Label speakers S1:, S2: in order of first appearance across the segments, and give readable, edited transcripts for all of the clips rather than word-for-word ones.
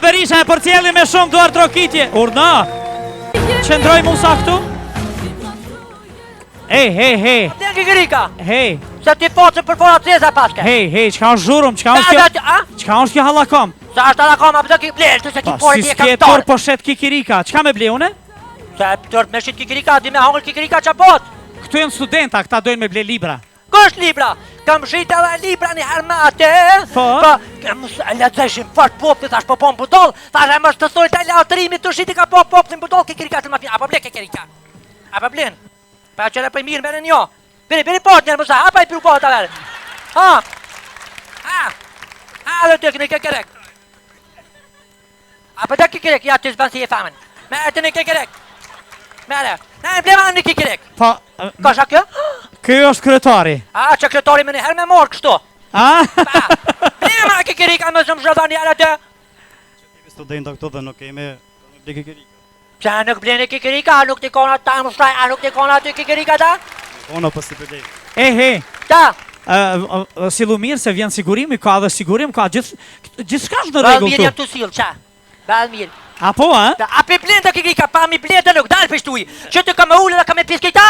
S1: Berisha e përcjelli me shumë duar trokitje. Urna. Qëndroj Musa këtu. Hej.
S2: Blen Kikirika.
S1: Hej.
S2: Se ti po që për fora ceza paske.
S1: Hej, çka është zhurum, çka është kjo hallakam?
S2: Sa është hallakam, apo do ki blen, se ki por
S1: Si
S2: ti e
S1: s'ke
S2: kaptar.
S1: por shet Kikirika, çka me ble une?
S2: Se tort me shit Kikirika, di me hongër Kikirika çapot.
S1: Këtu janë studenta, këta dojnë me ble libra.
S2: Kështë libra? Kam shit edhe libra një herë me atë.
S1: Po?
S2: Lexojshim fort poplit, thash po pon budol, thash e mos të thoj të latërimi të shiti ka po poplin budol Kikirika të mafia. Apo ble Kikirika? Apo blen? Pa qëre për mirë mene njo. Bini partner, mësa, hapa i piru po të verë. Ha, dhe të këni Kikirek. Apo të Kikirek, ja të zbanë si e famen. Me e të një Kikirek. Mere, ne e blema në Kikirek.
S1: Po,
S2: Ka shak kjo?
S1: kjo është kryetari.
S2: Që kryetari me një herë me morë kështu. Blema Kikirika më shumë zhëdha një herë të.
S3: Studenta këto dhe nuk kemi ble Kikirika.
S2: Qa nuk bleni Kikirika, a nuk t'i kona ta më shtaj, a nuk t'i kona ty Kikirika ta?
S3: Ona pas të përdej.
S1: Hej.
S2: Ta,
S1: Sillu mirë se vjen sigurimi, ka dhe sigurim, ka gjithçka është në
S2: bal
S1: rregull
S2: mirë
S1: këtu.
S2: jam të silë, qa? Bal mirë.
S1: Apo, ha?
S2: A pe blen të Kikirika, pa mi blen të nuk, dalë pështuj. Që të ka me ullë dhe ka me piskejta.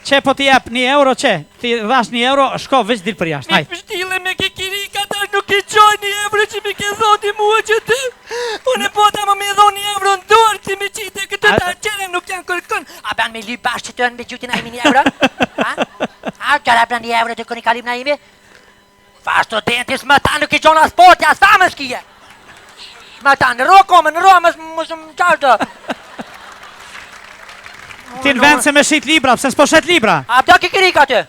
S1: Qe, po t'i jep 1 euro, qe. Ti dhash 1 euro, shko veç dil për jashtë,
S2: Mi
S1: hajt.
S2: pështile me Kikirika, tash nuk i qoj 1 euro që mi ke zoti mua që ty. Unë po ta më me dho 1 euro në dorë që mi qite këtë ta qene nuk janë kërkën. A ban me li bashkë që të në me gjutin a imi 1 euro? A, qara blan 1 euro të këni kalim na imi? Fa studentis më ta nuk i qona sporti, as ta më shkije. Më ta në ro kome, në ro më shumë qashtë.
S1: Ti në vend se me shit libra, pse s'po shet libra?
S2: A pëta Kikirika të?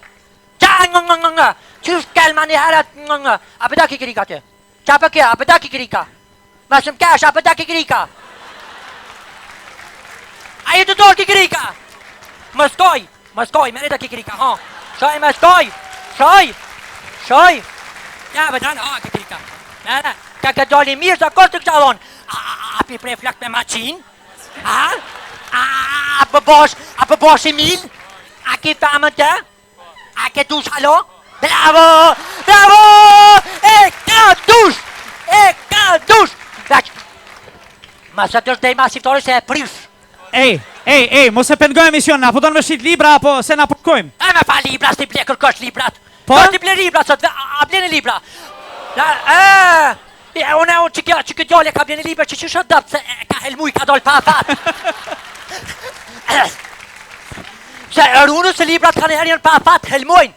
S2: Qa nga? Qysh kelma një herët nga? A pëta Kikirika të? Qa për kja, a pëta Kikirika? Ma shumë kesh, a pëta Kikirika? A ju të dorë Kikirika? Më skoj, me rita Kikirika, ha? Shoj, më shoj. Ja, pëta në, ha, Kikirika. Mere, ka këtë doli mirë, sa kështë të kësha dhonë. A pi prej flak me maqin? A për bosh i mil? A ki famën të? A ke dush halo? Bravo! E ka dush! Veq! Ma së të shdej ma siftore se e prish.
S1: Ej, mos e pengoj emision, apo do në me shit libra, apo se na përkojmë?
S2: E me fa libra, s'ti ble kërkosh librat.
S1: Po?
S2: S'ti ble libra, sot, a bleni libra. Unë që këtë djole ka bleni libra që shë dëpë, se ka helmuj, ka dollë pa fat. Se rrunu se librat ka në herjen pa fat, helmojnë.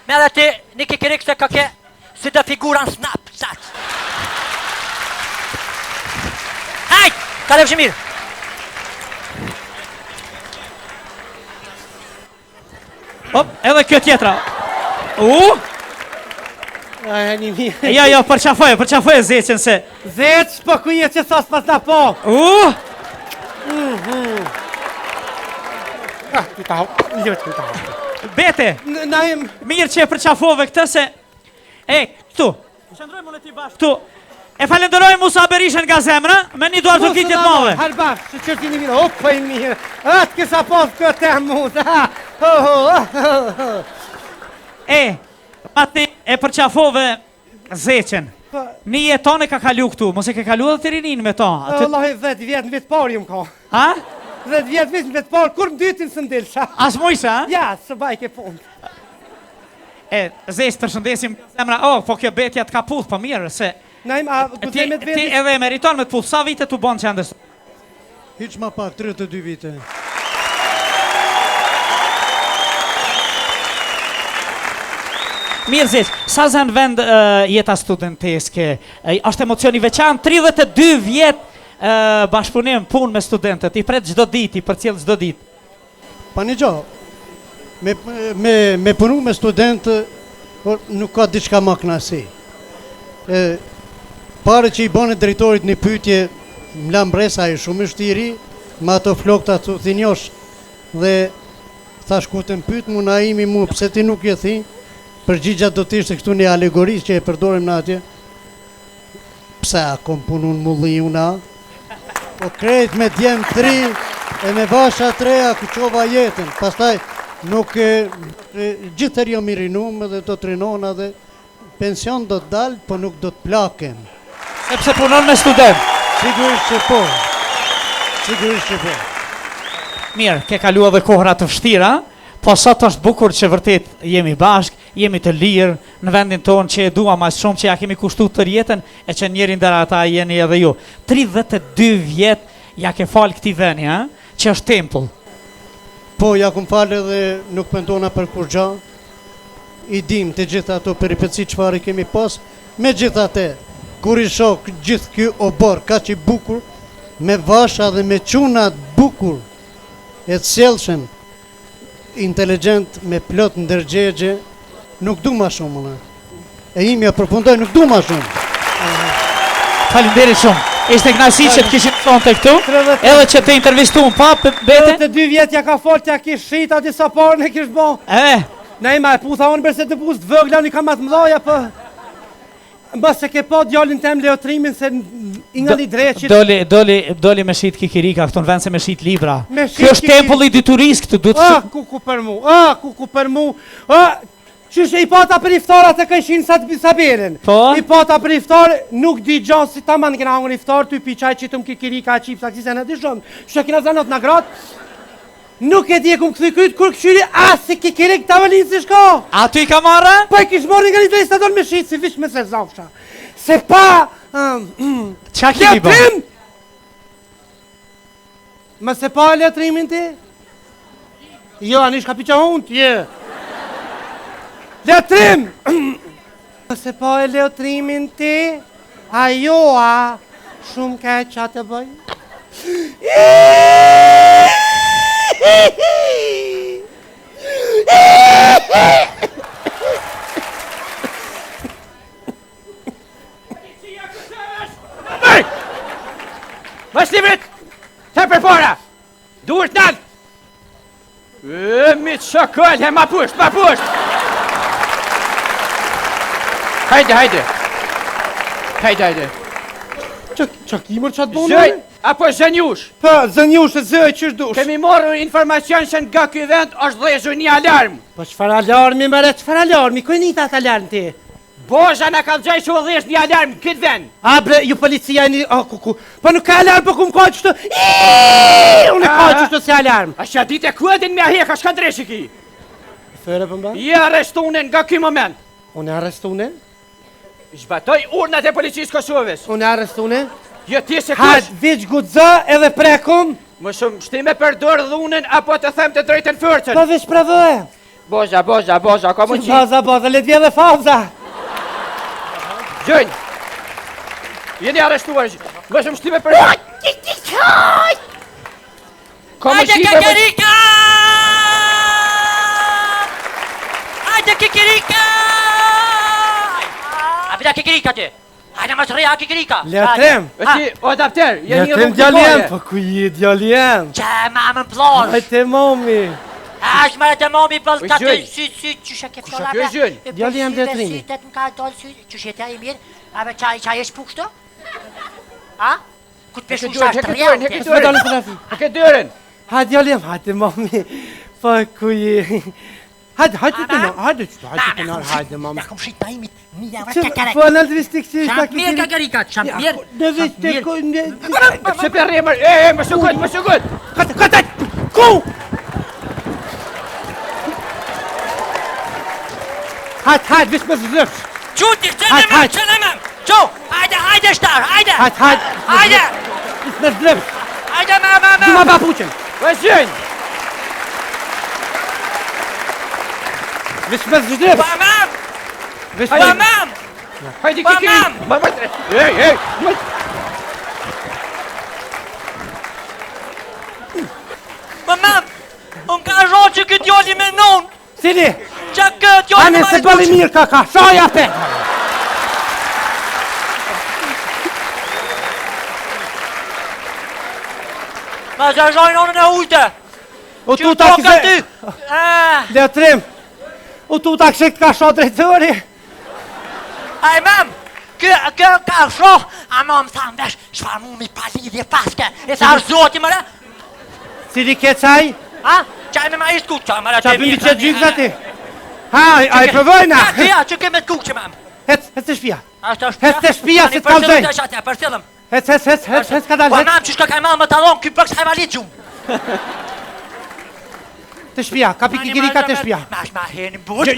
S2: Me dhe ti një Kikirik se ka ke si dhe figuran snap, sat. Hajt, ka lefë mirë.
S1: Hop, edhe kjo tjetra. Ja, përqafoje zeqen se.
S4: Zeq, po ku je që sos pas na po?
S1: Bete, mirë që e përqafove këtë se. Këtu. Shëndroj më në ti bashkë. Këtu. E falenderoj Musa Berishën nga zemra, me një duar të kitjet mave.
S4: Harbash, që qërti një mirë, opa i mirë. Atë kësa posë këtë e Musa.
S1: Mati e përqafove zeqen. Një jeton e ka kalu këtu, mos e ke kalu dhe të rinin me ta.
S4: Allah e 10 vjetë në vetë parë ju më ka.
S1: Ha?
S4: 10 vjetë në vetë parë, kur më dytin së ndilësha.
S1: As mujse, ha?
S4: Ja, së bajke punë.
S1: Zeq të shëndesim zemra, po kjo betja të ka puth, po mirë, se... Ti edhe e meriton me të puth, sa vite të bonë që andës?
S5: Hiq ma pak, 32 vite.
S1: Mirë Zeq, sa zënë vend jeta studenteske, është emocioni veçan, 32 vjetë bashkëpunim punë me studentët, i pret gjdo dit, i për cilë gjdo dit.
S5: Pa një gjo, me punu me studentë, nuk ka diçka ma knasi. Pare që i bane drejtorit një pytje, më lam bresa e shumë i shtiri, ma ato flokta të thinjosh, dhe thash ku të më pytë mu na imi mu, pëse ti nuk je thi, përgjigja do t'ishte këtu një alegoris që e përdorim në atje, pse a kom punu në mulli una, po krejt me djem 3, e me vasha 3 a këqova jetën, pastaj nuk gjithër jo mirinum dhe do të rinona dhe pension do të dalë, po nuk do të plaken.
S1: Sepse punon me student.
S5: Sigurisht që po. Sigurisht që po.
S1: Mirë, ke kaluar edhe kohëra të vështira, po sot është bukur që vërtet jemi bashk, jemi të lirë në vendin tonë që e dua mas shumë që ja kemi kushtu të rjetën e që njëri ndër ata jeni edhe ju. 32 vjet ja ke falë këtij veni, që është tempull.
S5: Po, ja kum falë edhe nuk pendona për kur gja. I dim të gjitha ato peripeci çfarë kemi pas. Megjithatë, kur i shoh gjithë ky obor kaq i bukur, me vasha dhe me çuna të bukur, e të sjellshëm, inteligjent, me plot ndërgjegje, nuk du ma shumë, mëna. E imja përfundoj, nuk du ma shumë.
S1: Faleminderit shumë. Ishte kënaqësi që të kishim thonë këtu, edhe që të intervistuam pa bete.
S4: 32 vjet ja ka fol t'ja kish shita disa parë e kish bo. Ne ma e putha unë bërse të pus të vëgla, unë i kam atë mdoja, për... Mbas se ke po djallin tem Leotrimin se i nga një dreqit.
S1: Doli me shit kikirika, këtu në vend se me shit libra.
S4: Kjo
S1: është tempulli dituris këtu, du të...
S4: Kuku për mu, kuku për mu, qështë i pata për iftarat e këshin sa beren. I pata për iftar, nuk di gjonë si ta man këna hangën iftar, tu i pi qaj qitëm kikirika, qipsa, kësi se në di shumë. Që kina zanot në gratë, nuk e di e kum këthy kryt, kur këshyri, si kikirik të avëllinë si shko.
S1: A tu i ka marrë?
S4: Pa i kish morë nga një drejtë të donë me shqitë, si vish me se zafsha. Se pa...
S1: Qa kemi bo?
S4: Letrim! Më se pa e letrimin ti? Jo, anish ka piqa unë t'je. Letrim! Më se pa e letrimin ti? A jo, shumë ke qa të bëj?
S6: Vështivrit, të për fora, duhet nalë. Mi të shokëll, ma pusht, ma pusht. Hajde.
S4: Qa kimër qa të bonë?
S6: Zëj, apo zënjush?
S4: Pa, zënjush e zëj, qështë dush?
S6: Kemi morë informacion se nga këj vend është dhezur një alarm.
S4: Po qëfar alarmi, mëre, qëfar alarmi? Kujnita atë alarm ti?
S6: Boza në ka dhej që u dhesh një alarm këtë vend.
S4: A bre, ju policia e një... kuku. Po nuk ka alarm, po ku më ka qështu... Unë e ka qështu si alarm.
S6: A që dit e kuedin me aheka, shka dreshi ki?
S4: Fere për mba?
S6: Je arrestunen nga këj moment.
S4: Unë e arrestunen?
S6: Zbatoj urnat e policisë Kosovës.
S4: Unë e arrestunen?
S6: Jo ti se
S4: kush? Hajt, vic gudza edhe prekum?
S6: Më shumë shtime për dorë dhunen apo të them të drejten fërcën.
S4: Po vish pravë.
S6: Boza, ka më
S4: qi. Boza, let vje dhe faza.
S6: Gjënj! Jeni arrestuar, më shumë shtime për...
S2: Hajde kikirika! Hajde kikirika! A vida kikirika ti! Hajde më shreja kikirika!
S4: Letrim!
S6: O adapter, jeni
S4: Letrim djalljem! Po ku je djalljem?
S2: Që mamën plosh!
S4: Hajte momi!
S2: Ashtë mërë të momi për të të sytë, qësha ke fjora
S6: Kusha kjo gjën?
S4: Djalli jam Letrimi.
S2: Sytet më ka dollë sytë, qësha tja i mirë, a me qaj e shpuk shto? A? Ku të peshu shashtë të rjallë?
S6: Heke dërën!
S4: Hajde djalljem, hajte momi! Po ku je... Hajde të në, hajde momi!
S2: Në kom shqit në imit, një avra kakarek!
S4: Po në të vistik që ishta
S2: Shampë mirë kakarikat, shampë mirë!
S4: Në vistik...
S6: Se për rremër, më shukët!
S4: Këtë, ku? Hajde, vish me zëfsh!
S2: Quti, qënë emëm! Qo, hajde shtar, hajde! Hajde!
S4: Vish me zëfsh!
S2: Hajde, mama!
S4: Du ma papuqen!
S6: Vëshën!
S4: Vish me zëfsh!
S2: Mamam!
S4: Vish me...
S2: Mamam!
S6: Hajde kikirin! Ej!
S2: Mamam! Unë ka zhonë që këtë joli me nonë!
S4: Cili?
S2: Qa këtë joli
S4: Ane se bëli mirë ka, shoja pe!
S2: Ma zë zhojnë onën e ujte!
S4: U tu ta kise... Letrim! U tu ta kise ka shoh drejtëri!
S2: Aj mam! Kë ka shoh, a ma më thamë vesh, shfar mu mi palidhje paske, e sa zoti mëre?
S4: Cili ke qaj?
S2: Ha? Qaj me ma ishtë kukë, qa mëre
S4: Qa bëndi që gjykë zati? Ha, a i përvojna?
S2: Ja, që ke me të kukë që mam.
S4: Hec të shtëpia.
S2: Ashtë është
S4: Hec të shtëpia se të kalzoj.
S2: Për fillim.
S4: Hec ka dalë.
S2: Po nam që shka ka malë më talon, ky bëks hajvalit gjumë.
S4: Të shtëpia, ka pikikirika të shtëpia.
S2: Mash ma heni burë.